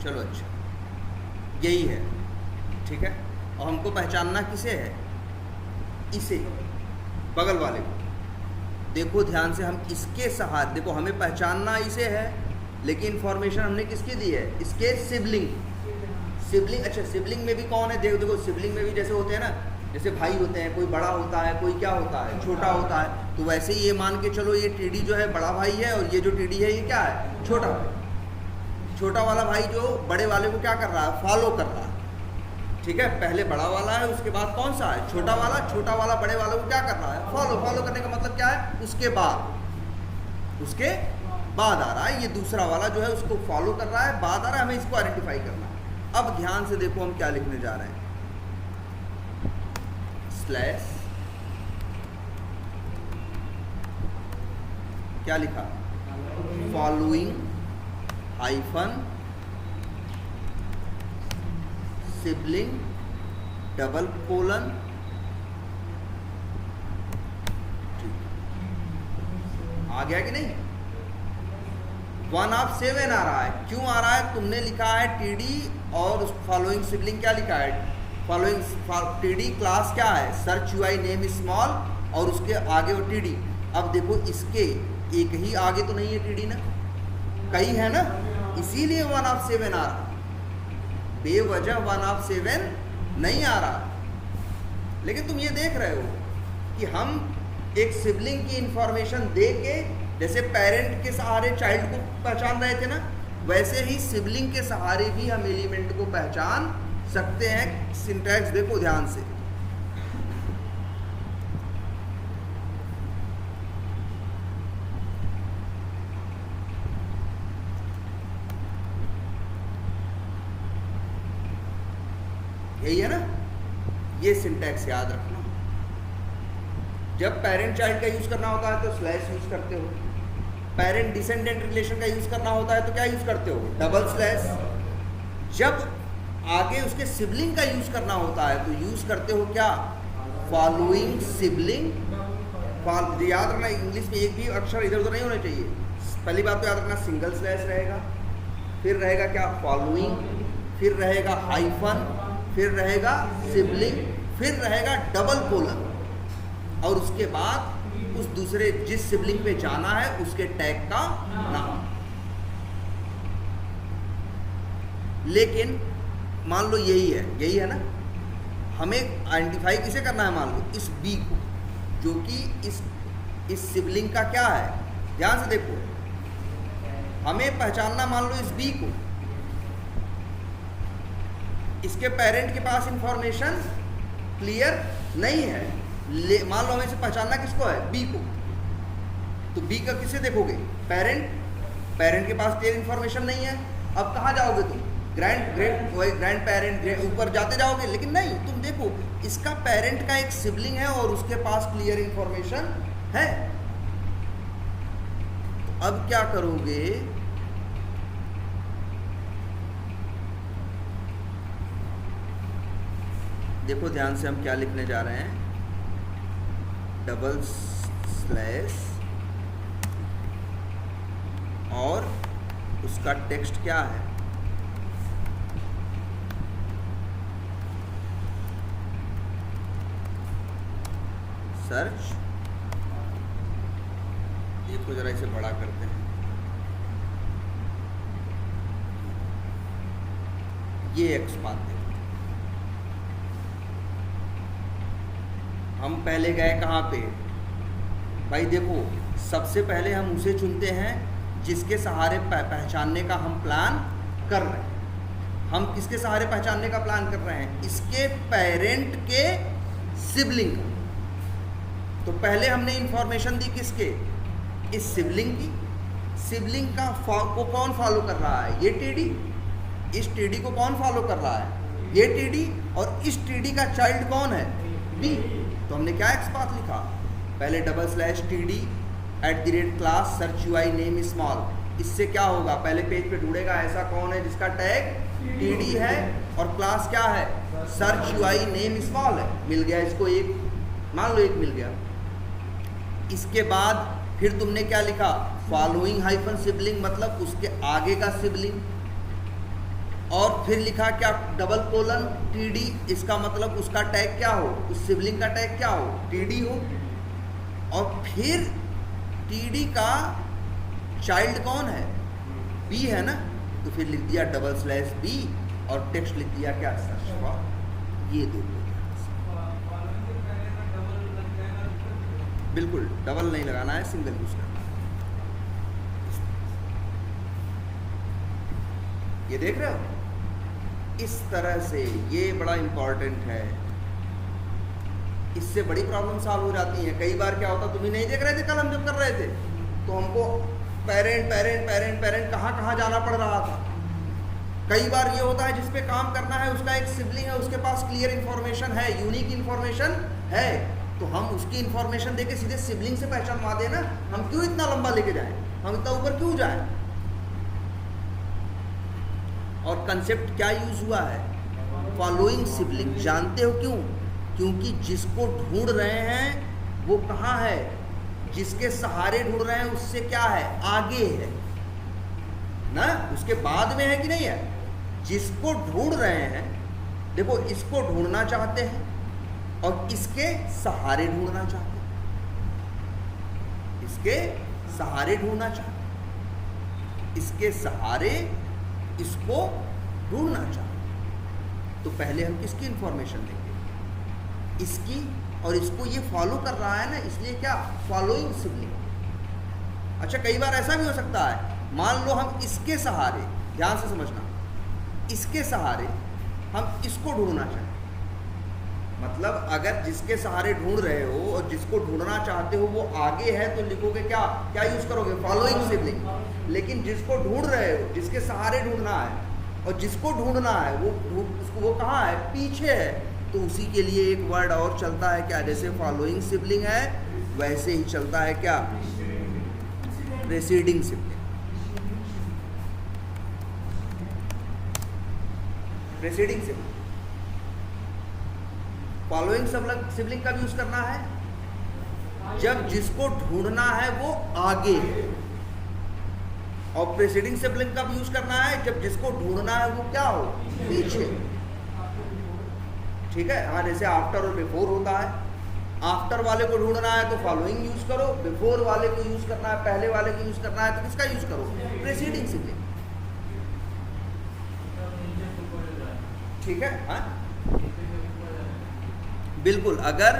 चलो अच्छा यही है, ठीक है। और हमको पहचानना किसे है? इसे, बगल वाले को। देखो ध्यान से, हम इसके सहारे, देखो हमें पहचानना इसे है, लेकिन इंफॉर्मेशन हमने किसकी दी है? इसके सिबलिंग सिबलिंग, अच्छा सिबलिंग में भी कौन है, देखो देखो सिबलिंग में भी जैसे होते हैं ना, जैसे भाई होते हैं, कोई बड़ा होता है, कोई क्या होता है, छोटा होता है। तो वैसे ही ये मान के चलो ये टीडी जो है बड़ा भाई है और ये जो टीडी है ये क्या है, छोटा भाई। छोटा वाला भाई जो बड़े वाले को क्या कर रहा है, फॉलो कर रहा है, ठीक है। पहले बड़ा वाला है, उसके बाद कौन सा है, छोटा वाला। छोटा वाला बड़े वाले को क्या कर रहा है, फॉलो। फॉलो करने का मतलब क्या है, उसके बाद आ रहा है। ये दूसरा वाला जो है उसको फॉलो कर रहा है, बाद आ रहा है, हमें इसको आइडेंटिफाई करना है। अब ध्यान से देखो हम क्या लिखने जा रहे हैं, स्लैश, क्या लिखा, following hyphen sibling double colon, आ गया कि नहीं। 1/7 आ रहा है, क्यों आ रहा है, तुमने लिखा है टीडी और फॉलोइंग सिबलिंग क्या लिखा है, फॉलोइंग टीडी क्लास क्या है, सर्च यूआई नेम स्मॉल और उसके आगे वो टीडी। अब देखो इसके एक ही आगे तो नहीं है टीडी ना, कई है ना, इसीलिए 1/7 आ रहा, बेवजह 1/7 नहीं आ रहा। लेकिन तुम ये देख रहे हो कि हम एक सिबलिंग की इंफॉर्मेशन दे के, जैसे पेरेंट के सहारे चाइल्ड को पहचान रहे थे ना, वैसे ही सिबलिंग के सहारे भी हम एलिमेंट को पहचान सकते हैं। सिंटैक्स देखो ध्यान से, यही है ना, ये सिंटैक्स याद रखना। जब पेरेंट चाइल्ड का यूज करना होता है तो स्लैश यूज करते हो, पेरेंट डिसेंडेंट रिलेशन का यूज करना होता है तो क्या यूज करते हो, डबल स्लैश। जब आगे उसके सिबलिंग का यूज करना होता है तो यूज करते हो क्या, फॉलोइंग सिबलिंग। याद रखना इंग्लिश में एक भी अक्षर इधर उधर नहीं होने चाहिए। पहली बात तो याद रखना सिंगल स्लैश रहेगा, फिर रहेगा क्या, फॉलोइंग, फिर रहेगा हाइफन, फिर रहेगा सिबलिंग, फिर रहेगा डबल कोलन, और उसके बाद उस दूसरे जिस सिबलिंग पे जाना है उसके टैग का नाम। लेकिन मान लो यही है ना, हमें आइडेंटिफाई किसे करना है, मान लो इस बी को, जो कि इस सिबलिंग का क्या है, ध्यान से देखो, हमें पहचानना मान लो इस बी को, इसके पेरेंट के पास इंफॉर्मेशन क्लियर नहीं है, मान लो हमें इसे पहचानना किसको है, बी को। तो बी का किसे देखोगे, पेरेंट के पास क्लियर इंफॉर्मेशन नहीं है। अब कहाँ जाओगे तुम, ग्रैंड पेरेंट ऊपर जाते जाओगे, लेकिन नहीं, तुम देखो इसका पेरेंट का एक सिबलिंग है और उसके पास क्लियर इंफॉर्मेशन है। तो अब क्या करोगे, देखो ध्यान से हम क्या लिखने जा रहे हैं, डबल स्लैश और उसका टेक्स्ट क्या है, सर्च। देखो जरा इसे बड़ा करते हैं, ये एक्स बात है। हम पहले गए कहाँ पे भाई, देखो सबसे पहले हम उसे चुनते हैं जिसके सहारे पहचानने का हम प्लान कर रहे हैं। हम किसके सहारे पहचानने का प्लान कर रहे हैं, इसके पेरेंट के सिबलिंग का। तो पहले हमने इंफॉर्मेशन दी किसके, इस सिबलिंग की। सिबलिंग का को कौन फॉलो कर रहा है, ये टीडी। इस टीडी को कौन फॉलो कर रहा है, ये टीडी। और इस टीडी का चाइल्ड कौन है, बी। तो हमने क्या एक्स पाथ लिखा, पहले double slash TD @ class search UI name small. इससे क्या होगा, पहले पेज पे ढूंढेगा ऐसा कौन है जिसका टैग टीडी है और क्लास क्या है, सर्च यूआई नेम स्मॉल है। मिल गया इसको एक, मान लो एक मिल गया। इसके बाद फिर तुमने क्या लिखा, फॉलोइंग हाइफन सिबलिंग, मतलब उसके आगे का सिबलिंग। और फिर लिखा क्या, डबल कोलन टीडी। इसका मतलब उसका टैग क्या हो, उस सिबलिंग का टैग क्या हो, टीडी हो। और फिर टीडी का चाइल्ड कौन है, बी है ना, तो फिर लिख दिया डबल स्लैश बी और टेक्स्ट लिख दिया क्या, सर्च फॉर, ये देख लो। बिल्कुल डबल नहीं लगाना है, सिंगल यूज करना है। ये देख रहे हो, इस तरह से, ये बड़ा इंपॉर्टेंट है। इससे बड़ी प्रॉब्लम सॉल्व हो जाती है। कई बार क्या होता, तुम ही नहीं देख रहे थे कल हम जब कर रहे थे, तो हमको पेरेंट पेरेंट पेरेंट पेरेंट कहाँ जाना पड़ रहा था। कई बार ये होता है जिस पे काम करना है उसका एक सिबलिंग है, उसके पास क्लियर इन्फॉर्मेशन है, यूनिक इन्फॉर्मेशन है, तो हम उसकी इन्फॉर्मेशन देके सीधे सिबलिंग से पहचानवा देना। हम क्यों इतना लंबा लेके जाएं, हम इतना ऊपर क्यों जाएं। और कंसेप्ट क्या यूज हुआ है, फॉलोइंग सिबलिंग। जानते हो क्यों? क्योंकि जिसको ढूंढ रहे हैं वो कहाँ है, जिसके सहारे ढूंढ रहे हैं उससे क्या है, आगे है ना, उसके बाद में है कि नहीं है। जिसको ढूंढ रहे हैं, देखो इसको ढूंढना चाहते हैं और इसके सहारे ढूंढना चाहते हैं, इसके सहारे ढूंढना चाहते हैं, इसके सहारे इसको ढूंढना चाहते हैं। तो पहले हम किसकी इंफॉर्मेशन लेंगे, इसकी, और इसको ये फॉलो कर रहा है ना, इसलिए क्या, फॉलोइंग सिबलिंग। अच्छा कई बार ऐसा भी हो सकता है, मान लो हम इसके सहारे, ध्यान से समझना, इसके सहारे हम इसको ढूंढना चाहें, मतलब अगर जिसके सहारे ढूंढ रहे हो और जिसको ढूंढना चाहते हो वो आगे है, तो लिखोगे क्या, क्या यूज करोगे, फॉलोइंग सिबलिंग। लेकिन जिसको ढूंढ रहे हो, जिसके सहारे ढूंढना है और जिसको ढूंढना है वो कहाँ है, पीछे है, तो उसी के लिए एक वर्ड और चलता है क्या, जैसे फॉलोइंग सिबलिंग है वैसे ही चलता है क्या, प्रेसीडिंग सिबलिंग। प्रेसीडिंग सिबलिंग, फॉलोइंग सिबलिंग का भी यूज करना है जब जिसको ढूंढना है वो आगे है, और प्रेसीडिंग सिबलिंग का भी यूज करना है जब जिसको ढूंढना है वो क्या हो, पीछे। ठीक है, हाँ, जैसे आफ्टर और बिफोर होता है, आफ्टर वाले को ढूंढना है तो फॉलोइंग यूज करो, बिफोर वाले को यूज करना है, पहले वाले को यूज करना है तो किसका यूज करो, प्रेसीडिंग सिबलिंग। ठीक है, हाँ बिल्कुल। अगर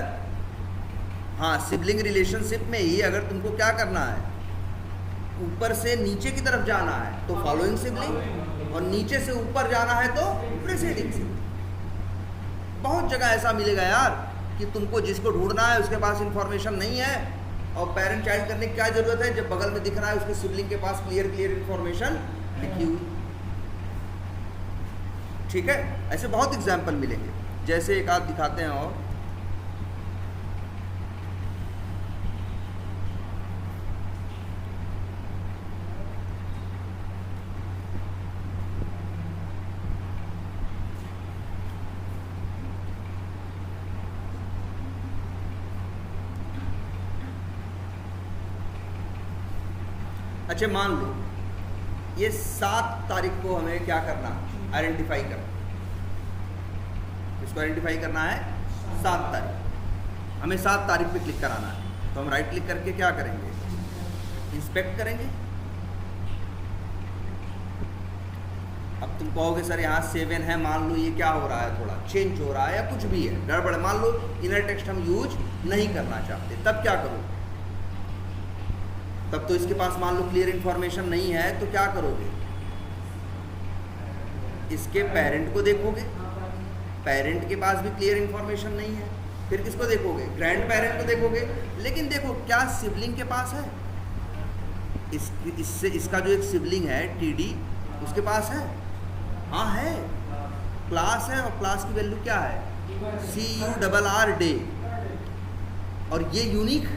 हाँ सिबलिंग रिलेशनशिप में ही अगर तुमको क्या करना है, ऊपर से नीचे की तरफ जाना है तो फॉलोइंग सिबलिंग, और नीचे से ऊपर जाना है तो प्रेसीडिंग सिबलिंग। बहुत जगह ऐसा मिलेगा यार कि तुमको जिसको ढूंढना है उसके पास इंफॉर्मेशन नहीं है, और पेरेंट चाइल्ड करने की क्या जरूरत है, जब बगल में दिख रहा है उसके सिबलिंग के पास क्लियर इंफॉर्मेशन लिखी हुई। ठीक है, ऐसे बहुत एग्जाम्पल मिलेंगे, जैसे एक आध दिखाते हैं और अच्छा मान लो ये 7 तारीख को हमें क्या करना, आइडेंटिफाई करना, इसको आइडेंटिफाई करना है 7 तारीख, हमें 7 तारीख पे क्लिक कराना है। तो हम राइट क्लिक करके क्या करेंगे, इंस्पेक्ट करेंगे। अब तुम कहोगे सर यहाँ 7 है, मान लो ये क्या हो रहा है, थोड़ा चेंज हो रहा है या कुछ भी है गड़बड़, मान लो इनर टेक्स्ट हम यूज नहीं करना चाहते, तब क्या करो, तब तो इसके पास मान लो क्लियर इन्फॉर्मेशन नहीं है, तो क्या करोगे, इसके पेरेंट को देखोगे, पेरेंट के पास भी क्लियर इन्फॉर्मेशन नहीं है, फिर किसको देखोगे, ग्रैंड पेरेंट को देखोगे। लेकिन देखो क्या सिबलिंग के पास है, इससे इसका जो एक सिबलिंग है टीडी, उसके पास है, हाँ है, क्लास है, और क्लास की वैल्यू क्या है, CURR डे, और ये यूनिक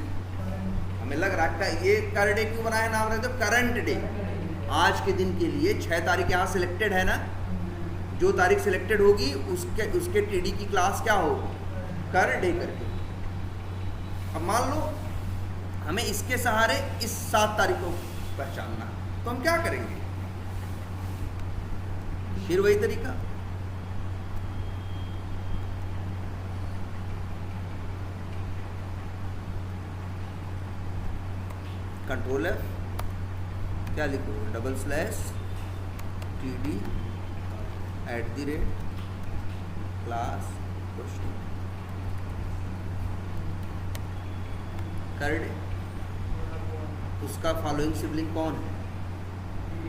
हमें लग रहा है। ये कर डे क्यों बनाया, नाम रहे तो करंट डे, आज के दिन के लिए 6 तारीख यहाँ सिलेक्टेड है ना, जो तारीख सिलेक्टेड होगी उसके टीडी की क्लास क्या होगी, कर डे करके। अब मान लो हमें इसके सहारे इस 7 तारीख को पहचानना, तो हम क्या करेंगे, फिर वही तरीका, कंट्रोल F, क्या लिखो, /TD क्लास क्वेश्चन कर दे। उसका फॉलोइंग सिबलिंग कौन है?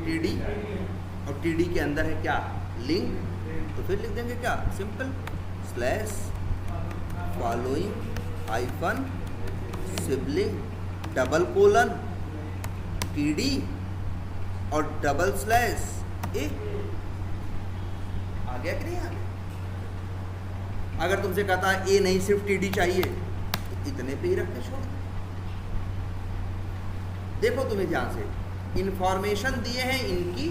टीडी, और टीडी के अंदर है क्या? लिंक। तो फिर लिख देंगे क्या? Simple slash following hyphen sibling double colon TD और डबल स्लैश ए। आ गया कि नहीं आ गया? अगर तुमसे कहता है ए नहीं सिर्फ टीडी चाहिए तो इतने पे ही रख के छोड़ दो। देखो तुम्हें ध्यान से, इंफॉर्मेशन दिए हैं इनकी,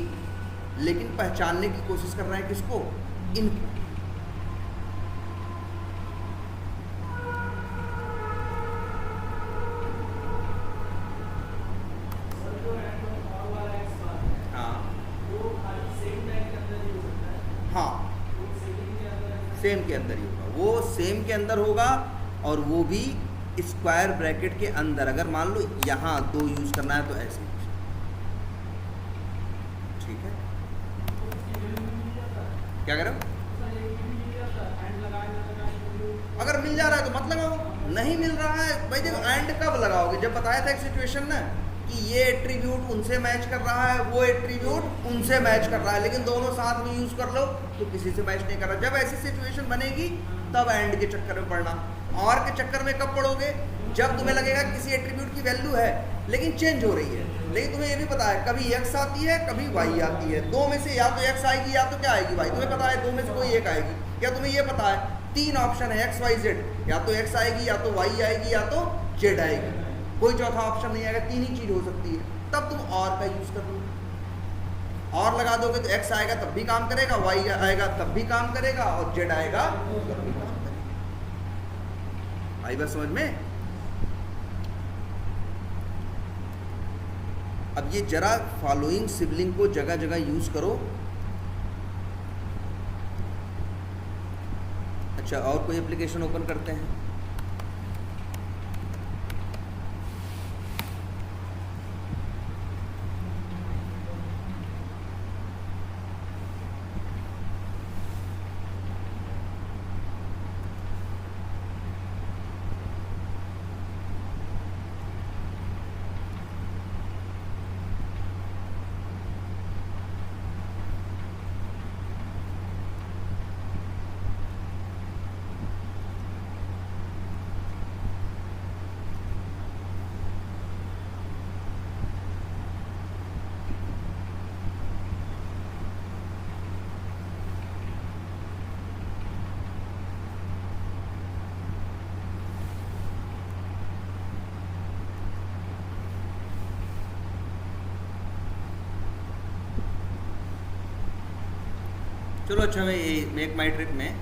लेकिन पहचानने की कोशिश कर रहे हैं किसको? इनको। सेम के अंदर ही होगा, वो सेम के अंदर होगा, और वो भी स्क्वायर ब्रैकेट के अंदर। अगर मान लो यहाँ 2 यूज करना है तो ऐसे, ठीक है? क्या करो? अगर मिल जा रहा है तो मत लगाओ, नहीं मिल रहा है भाई देखो एंड कब लगाओगे? जब बताया था एक सिचुएशन ना कि ये एट्रीब्यूट उनसे मैच कर रहा है, वो एट्रीब्यूट उनसे मैच कर रहा है, लेकिन दोनों साथ में यूज कर लो तो किसी से मैच नहीं कर रहा। जब ऐसी सिचुएशन बनेगी तब एंड के चक्कर में पड़ना। और के चक्कर में कब पड़ोगे? जब तुम्हें लगेगा किसी एट्रीब्यूट की वैल्यू है लेकिन चेंज हो रही है, लेकिन तुम्हें ये भी पता है कभी x आती है कभी y आती है, दो में से या तो x आएगी या तो क्या आएगी y। तुम्हें पता है दो में से कोई एक आएगी। क्या तुम्हें ये पता है 3 ऑप्शन है x y z, या तो x आएगी या तो y आएगी या तो z आएगी, कोई चौथा ऑप्शन नहीं आएगा, 3 ही चीज हो सकती है। तब तुम और का यूज कर लो, और लगा दोगे तो x आएगा तब भी काम करेगा, y आएगा तब भी काम करेगा, और z आएगा तब भी काम करेगा। आई बात समझ में? अब ये जरा फॉलोइंग सिबलिंग को जगह जगह यूज करो। अच्छा, और कोई एप्लीकेशन ओपन करते हैं? चलो अच्छा, मैं ये मेक माई ट्रिप में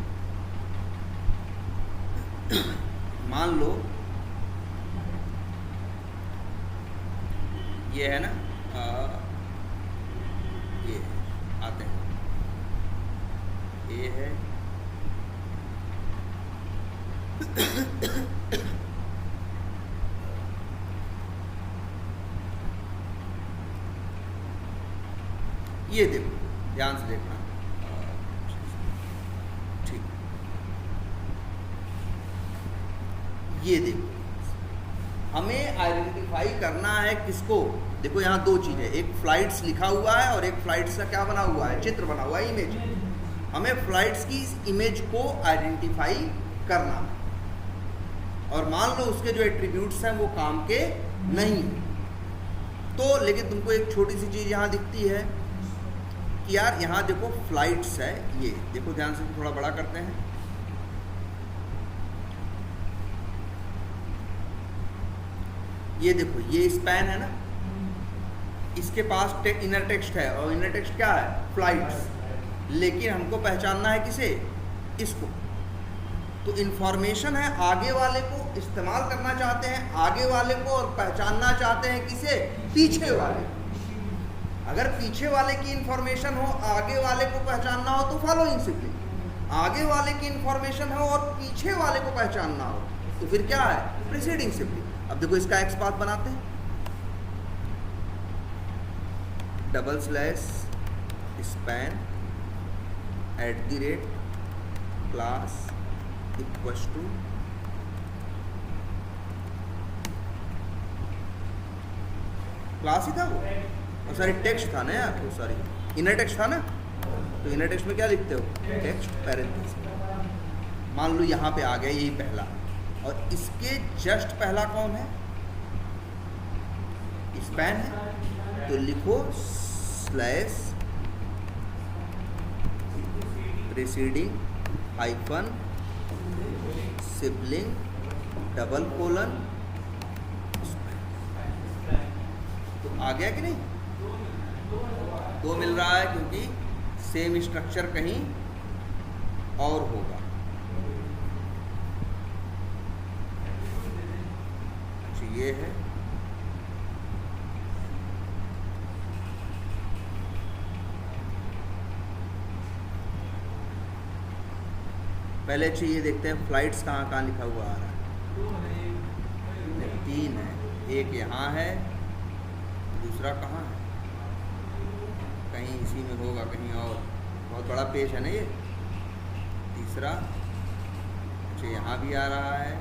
मान लो ये है ना, ये आते हैं, ये है ये देखो, ध्यान से देखना, ये देखो, हमें आइडेंटिफाई करना है किसको? देखो यहाँ 2 चीज़ें, एक फ्लाइट्स लिखा हुआ है और एक फ्लाइट्स का क्या बना हुआ है? चित्र बना हुआ है, इमेज। हमें फ्लाइट्स की इस इमेज को आइडेंटिफाई करना है, और मान लो उसके जो एट्रीब्यूट्स हैं वो काम के नहीं तो, लेकिन तुमको एक छोटी सी चीज़ यहाँ दिखती है कि यार यहाँ देखो फ्लाइट्स है, ये देखो ध्यान से, थोड़ा बड़ा करते हैं, ये देखो ये स्पैन है ना, इसके पास इनर टेक्स्ट है, और इनर टेक्स्ट क्या है? फ्लाइट्स। लेकिन हमको पहचानना है किसे? इसको। तो इन्फॉर्मेशन है, आगे वाले को इस्तेमाल करना चाहते हैं, आगे वाले को, और पहचानना चाहते हैं किसे? पीछे वाले। अगर पीछे वाले की इन्फॉर्मेशन हो, आगे वाले को पहचानना हो तो फॉलोइंग सिबलिंग। आगे वाले की इन्फॉर्मेशन हो और पीछे वाले को पहचानना हो तो फिर क्या है? Preceding sibling. अब देखो इसका एक्स पाथ बनाते हैं, double slash span @ class equals to class ही था वो, और सॉरी टेक्स्ट था ना यार, वो सॉरी इनर टेक्स्ट था ना, तो इनर टेक्स्ट में क्या लिखते हो, टेक्स्ट पैरेंथेसिस। मान लो यहाँ पे आ गया यही पहला, और इसके जस्ट पहला कौन है, स्पैन है, तो लिखो slash preceding hyphen sibling double colon, तो आ गया कि नहीं, दो मिल रहा है क्योंकि सेम स्ट्रक्चर कहीं और होगा। अच्छा ये है, पहले अच्छे ये देखते हैं फ्लाइट्स कहाँ कहाँ लिखा हुआ आ रहा है, 3 है, एक यहाँ है, दूसरा कहाँ है, कहीं इसी में होगा कहीं और, बहुत बड़ा पेज है ना ये, तीसरा अच्छा यहाँ भी आ रहा है,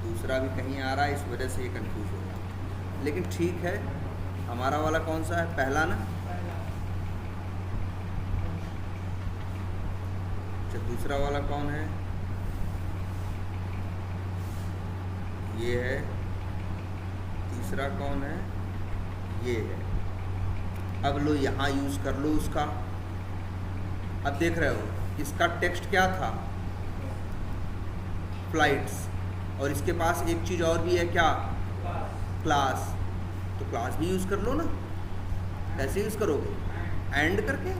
दूसरा भी कहीं आ रहा है, इस वजह से ये कंफ्यूज हो रहा है। लेकिन ठीक है, हमारा वाला कौन सा है, पहला ना, अच्छा दूसरा वाला कौन है, ये है, तीसरा कौन है, ये है। अब लो यहाँ यूज़ कर लो उसका, अब देख रहे हो इसका टेक्स्ट क्या था, फ्लाइट्स, और इसके पास एक चीज़ और भी है क्या, क्लास, तो क्लास भी यूज़ कर लो ना, कैसे यूज़ करोगे, एंड करके,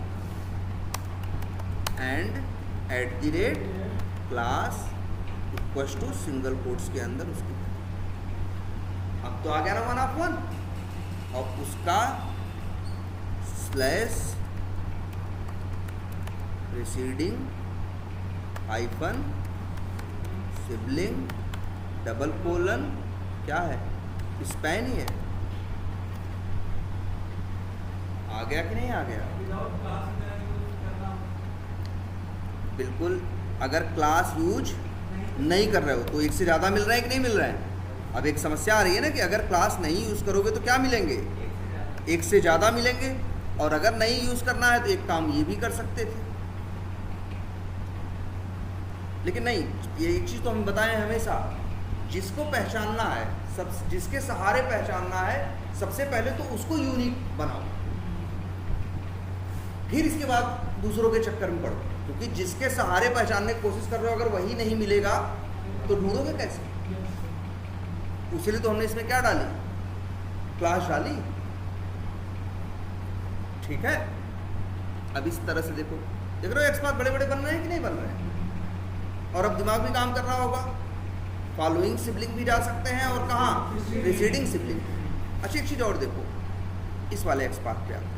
and @ class equals to single quotes के अंदर उसकी, अब तो आ गया ना 1/1, और उसका slash preceding hyphen sibling double colon, क्या है, स्पैन ही है, आ गया कि नहीं आ गया, बिल्कुल। अगर क्लास यूज नहीं कर रहे हो तो एक से ज़्यादा मिल रहा है कि नहीं मिल रहा है। अब एक समस्या आ रही है ना कि अगर क्लास नहीं यूज़ करोगे तो क्या मिलेंगे, एक से ज़्यादा मिलेंगे, और अगर नहीं यूज़ करना है तो एक काम ये भी कर सकते थे, लेकिन नहीं, ये एक चीज़ तो हम बताएं हमेशा, जिसको पहचानना है, सब जिसके सहारे पहचानना है, सबसे पहले तो उसको यूनिक बनाओ, फिर इसके बाद दूसरों के चक्कर में पड़ो, क्योंकि जिसके सहारे पहचानने की कोशिश कर रहे हो, अगर वही नहीं मिलेगा तो ढूंढोगे कैसे। उसीलिए तो हमने इसमें क्या डाली, क्लास डाली, ठीक है। अब इस तरह से देखो, देख रहे हो एक्स मार्क बड़े बड़े बन रहे हैं कि नहीं बन रहे हैं, और अब दिमाग भी काम कर रहा होगा, फॉलोइंग सिबलिंग भी जा सकते हैं, और कहाँ, प्रीसीडिंग सिबलिंग। अच्छी एक चीज़ और देखो, इस वाले एक्स मार्क पे आते हैं,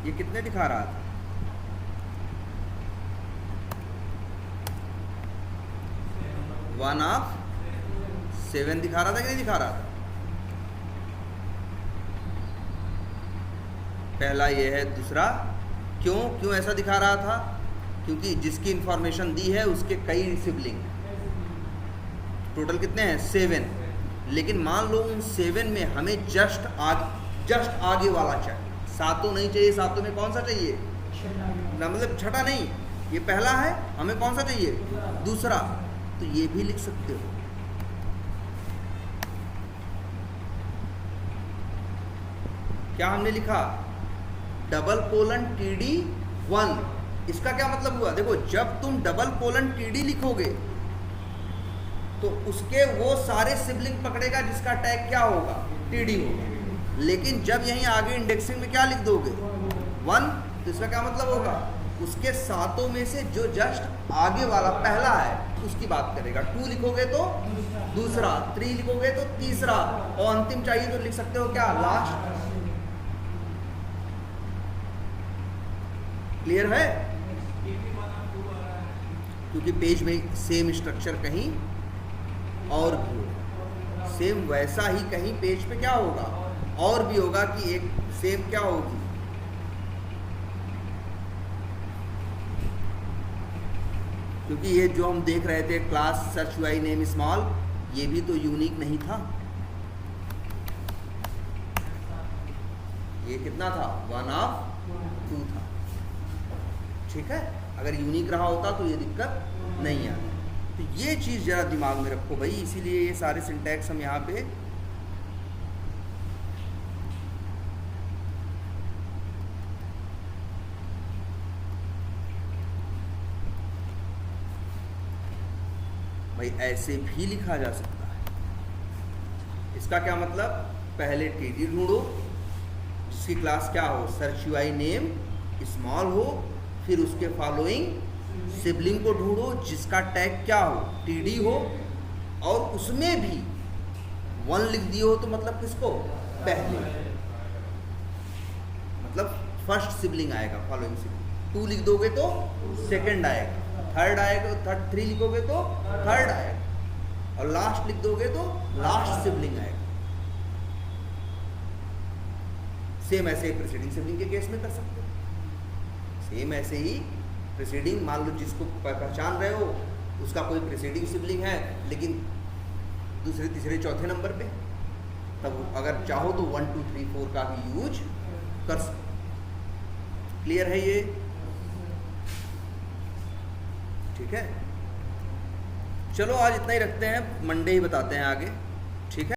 ये कितने दिखा रहा था, 1/7 दिखा रहा था कि नहीं दिखा रहा था। पहला ये है, दूसरा क्यों ऐसा दिखा रहा था, क्योंकि जिसकी इंफॉर्मेशन दी है उसके कई सिबलिंग, टोटल कितने हैं 7, लेकिन मान लो उन 7 में हमें जस्ट आगे वाला चाहिए, सातों नहीं चाहिए, सातों में कौन सा चाहिए ना, मतलब छठा नहीं, ये पहला है, हमें कौन सा चाहिए, दूसरा, तो ये भी लिख सकते हो। क्या हमने लिखा, डबल कोलन TD1, इसका क्या मतलब हुआ, देखो जब तुम डबल कोलन TD लिखोगे तो उसके वो सारे सिबलिंग पकड़ेगा जिसका टैग क्या होगा, TD होगा, लेकिन जब यहीं आगे इंडेक्सिंग में क्या लिख दोगे 1, तो इसका क्या मतलब होगा, उसके सातों में से जो जस्ट आगे वाला पहला है उसकी बात करेगा। 2 लिखोगे तो दूसरा, 3 लिखोगे तो तीसरा, और अंतिम चाहिए तो लिख सकते हो क्या, लास्ट। क्लियर है, क्योंकि पेज में सेम स्ट्रक्चर कहीं और भी हो, सेम वैसा ही कहीं पेज पे क्या होगा, और भी होगा कि एक सेम क्या होगी, क्योंकि ये जो हम देख रहे थे class search by name small, ये भी तो यूनिक नहीं था। ये कितना था, 1 ऑफ 2 था। ठीक है, अगर यूनिक रहा होता तो ये दिक्कत नहीं आती। तो ये चीज़ ज़रा दिमाग में रखो भाई, इसीलिए ये सारे सिंटैक्स हम यहाँ पे भाई ऐसे भी लिखा जा सकता है। इसका क्या मतलब, पहले टीडी ढूंढो जिसकी क्लास क्या हो, सर्च बाई नेम स्मॉल हो, फिर उसके फॉलोइंग सिबलिंग को ढूंढो जिसका टैग क्या हो, टीडी हो, और उसमें भी 1 लिख दिए हो तो मतलब किसको, पहले, मतलब फर्स्ट सिबलिंग आएगा, फॉलोइंग सिबलिंग। 2 लिख दोगे तो सेकंड आएगा, थर्ड आएगा, 3 लिखोगे तो थर्ड आएगा, और लास्ट लिख दोगे तो लास्ट सिबलिंग आएगा। सेम ऐसे प्रीसीडिंग सिबलिंग के केस में कर सकते हो। सेम ऐसे ही प्रीसीडिंग, मान लो जिसको पहचान रहे हो उसका कोई प्रीसीडिंग सिबलिंग है लेकिन दूसरे तीसरे चौथे नंबर पे, तब अगर चाहो तो 1 2 3 4 का भी यूज कर सकते। क्लियर है ये? ठीक है, चलो आज इतना ही रखते हैं, मंडे ही बताते हैं आगे। ठीक है।